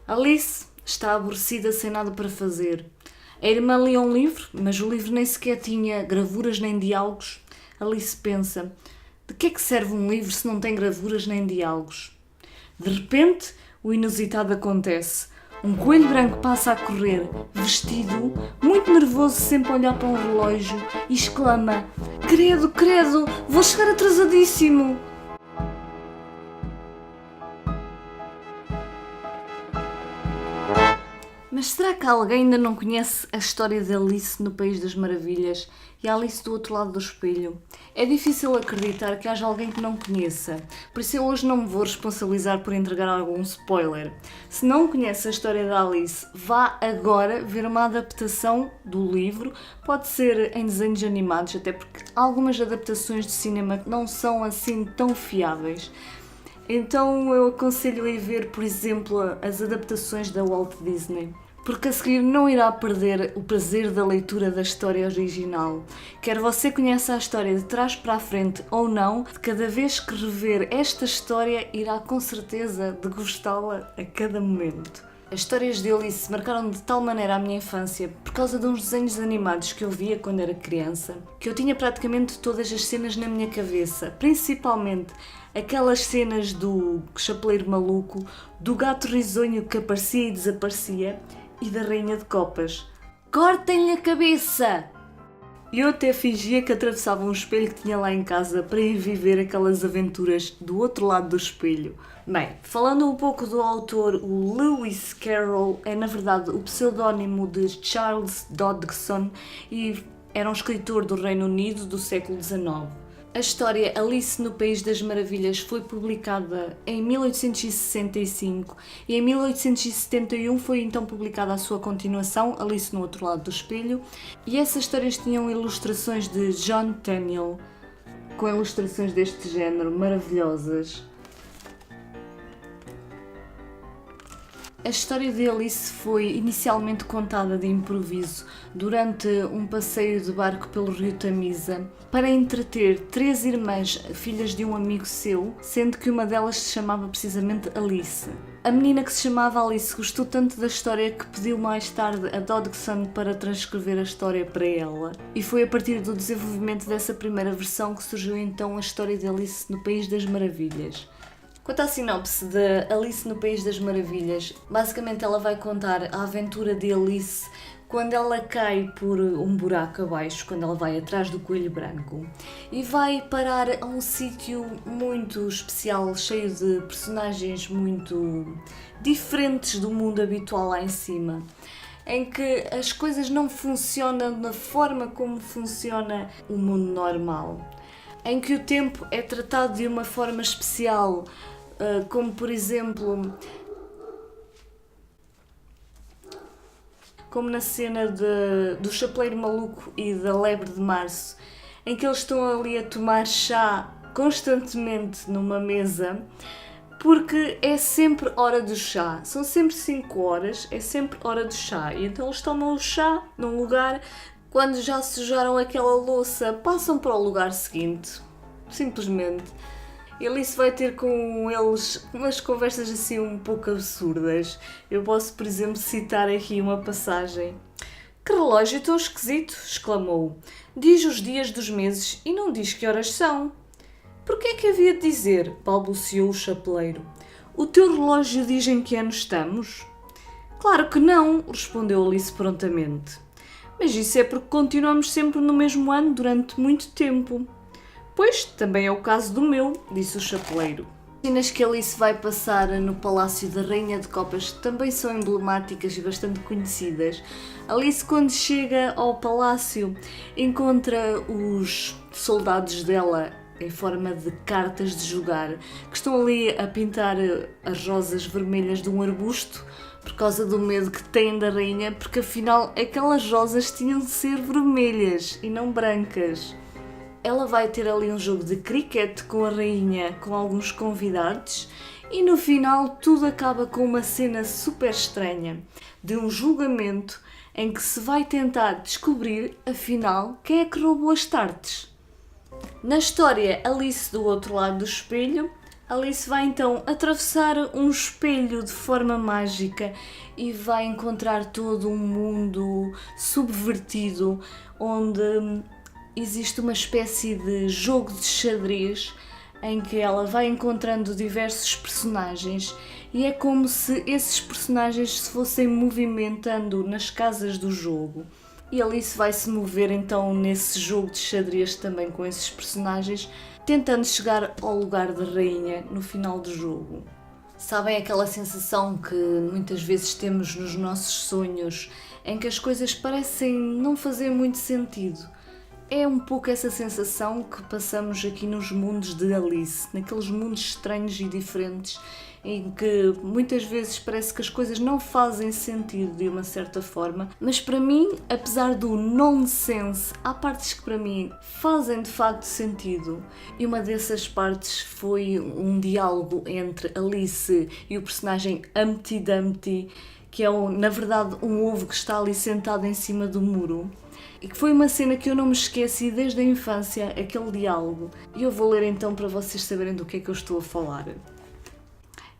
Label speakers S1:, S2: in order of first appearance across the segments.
S1: Alice está aborrecida sem nada para fazer. A irmã lê um livro, mas o livro nem sequer tinha gravuras nem diálogos. Alice pensa: de que é que serve um livro se não tem gravuras nem diálogos? De repente, o inusitado acontece. Um coelho branco passa a correr, vestido, muito nervoso, sempre a olhar para um relógio, e exclama: credo, credo, vou chegar atrasadíssimo! Mas será que alguém ainda não conhece a história de Alice no País das Maravilhas e a Alice do outro lado do espelho? É difícil acreditar que haja alguém que não conheça, por isso eu hoje não me vou responsabilizar por entregar algum spoiler. Se não conhece a história da Alice, vá agora ver uma adaptação do livro, pode ser em desenhos animados, até porque algumas adaptações de cinema não são assim tão fiáveis. Então eu aconselho a ir ver, por exemplo, as adaptações da Walt Disney, porque a seguir não irá perder o prazer da leitura da história original. Quer você conheça a história de trás para a frente ou não, de cada vez que rever esta história irá com certeza degustá-la a cada momento. As histórias de Alice marcaram de tal maneira a minha infância por causa de uns desenhos animados que eu via quando era criança, que eu tinha praticamente todas as cenas na minha cabeça, principalmente aquelas cenas do chapeleiro maluco, do gato risonho que aparecia e desaparecia e da rainha de copas. Cortem-lhe a cabeça! Eu até fingia que atravessava um espelho que tinha lá em casa para ir viver aquelas aventuras do outro lado do espelho. Bem, falando um pouco do autor, o Lewis Carroll é na verdade o pseudónimo de Charles Dodgson e era um escritor do Reino Unido do século XIX. A história Alice no País das Maravilhas foi publicada em 1865 e em 1871 foi então publicada a sua continuação, Alice no Outro Lado do Espelho, e essas histórias tinham ilustrações de John Tenniel, com ilustrações deste género maravilhosas. A história de Alice foi inicialmente contada de improviso durante um passeio de barco pelo rio Tamisa para entreter 3 irmãs, filhas de um amigo seu, sendo que uma delas se chamava precisamente Alice. A menina que se chamava Alice gostou tanto da história que pediu mais tarde a Dodgson para transcrever a história para ela. E foi a partir do desenvolvimento dessa primeira versão que surgiu então a história de Alice no País das Maravilhas. Quanto à sinopse de Alice no País das Maravilhas, basicamente ela vai contar a aventura de Alice quando ela cai por um buraco abaixo, quando ela vai atrás do coelho branco e vai parar a um sítio muito especial, cheio de personagens muito diferentes do mundo habitual lá em cima, em que as coisas não funcionam da forma como funciona o mundo normal, em que o tempo é tratado de uma forma especial, como por exemplo, como na cena do chapeleiro maluco e da lebre de março, em que eles estão ali a tomar chá constantemente numa mesa, porque é sempre hora do chá, são sempre 5 horas, é sempre hora do chá, e então eles tomam o chá num lugar, quando já sujaram aquela louça, passam para o lugar seguinte, simplesmente. Alice vai ter com eles umas conversas assim um pouco absurdas. Eu posso, por exemplo, citar aqui uma passagem. Que relógio tão esquisito! Exclamou. Diz os dias dos meses e não diz que horas são. Por que é que havia de dizer? Balbuciou o chapeleiro. O teu relógio diz em que ano estamos? Claro que não, respondeu Alice prontamente. Mas isso é porque continuamos sempre no mesmo ano durante muito tempo. Pois, também é o caso do meu, disse o chapeleiro. As cenas que Alice vai passar no Palácio da Rainha de Copas também são emblemáticas e bastante conhecidas. Alice, quando chega ao palácio, encontra os soldados dela em forma de cartas de jogar, que estão ali a pintar as rosas vermelhas de um arbusto, por causa do medo que têm da rainha, porque afinal aquelas rosas tinham de ser vermelhas e não brancas. Ela vai ter ali um jogo de cricket com a rainha, com alguns convidados, e no final tudo acaba com uma cena super estranha, de um julgamento em que se vai tentar descobrir, afinal, quem é que roubou as tartes. Na história Alice do Outro Lado do Espelho, Alice vai então atravessar um espelho de forma mágica e vai encontrar todo um mundo subvertido, onde existe uma espécie de jogo de xadrez em que ela vai encontrando diversos personagens e é como se esses personagens se fossem movimentando nas casas do jogo. E Alice vai se mover então nesse jogo de xadrez também com esses personagens, tentando chegar ao lugar de rainha no final do jogo. Sabem aquela sensação que muitas vezes temos nos nossos sonhos, em que as coisas parecem não fazer muito sentido? É um pouco essa sensação que passamos aqui nos mundos de Alice, naqueles mundos estranhos e diferentes, em que muitas vezes parece que as coisas não fazem sentido de uma certa forma, mas para mim, apesar do nonsense, há partes que para mim fazem de facto sentido. E uma dessas partes foi um diálogo entre Alice e o personagem Humpty Dumpty, que é na verdade um ovo que está ali sentado em cima do muro. E que foi uma cena que eu não me esqueci desde a infância, aquele diálogo. E eu vou ler então para vocês saberem do que é que eu estou a falar.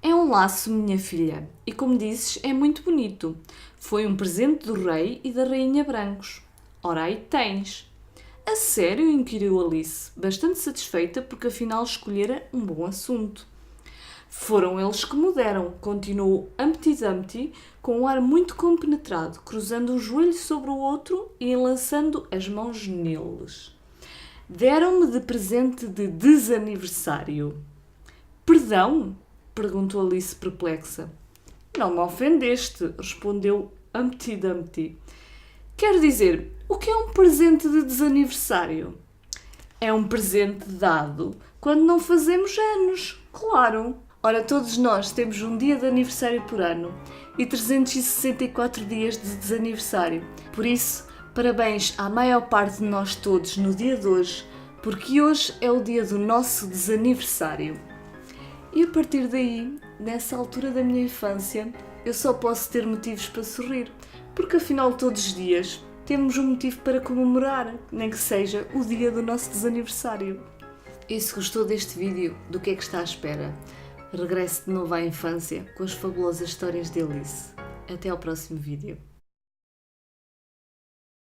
S1: É um laço, minha filha, e como dizes, é muito bonito. Foi um presente do rei e da rainha brancos. Ora, aí tens. A sério? Inquiriu Alice, bastante satisfeita porque afinal escolhera um bom assunto. Foram eles que me deram, continuou Humpty Dumpty com um ar muito compenetrado, cruzando um joelho sobre o outro e enlaçando as mãos neles. Deram-me de presente de desaniversário. Perdão? Perguntou Alice perplexa. Não me ofendeste, respondeu Humpty Dumpty. Quero dizer, o que é um presente de desaniversário? É um presente dado quando não fazemos anos, claro. Ora, todos nós temos um dia de aniversário por ano e 364 dias de desaniversário. Por isso, parabéns à maior parte de nós todos no dia de hoje, porque hoje é o dia do nosso desaniversário. E a partir daí, nessa altura da minha infância, eu só posso ter motivos para sorrir, porque afinal todos os dias temos um motivo para comemorar, nem que seja o dia do nosso desaniversário. E se gostou deste vídeo, do que é que está à espera? Regresse de novo à infância com as fabulosas histórias de Alice. Até ao próximo vídeo.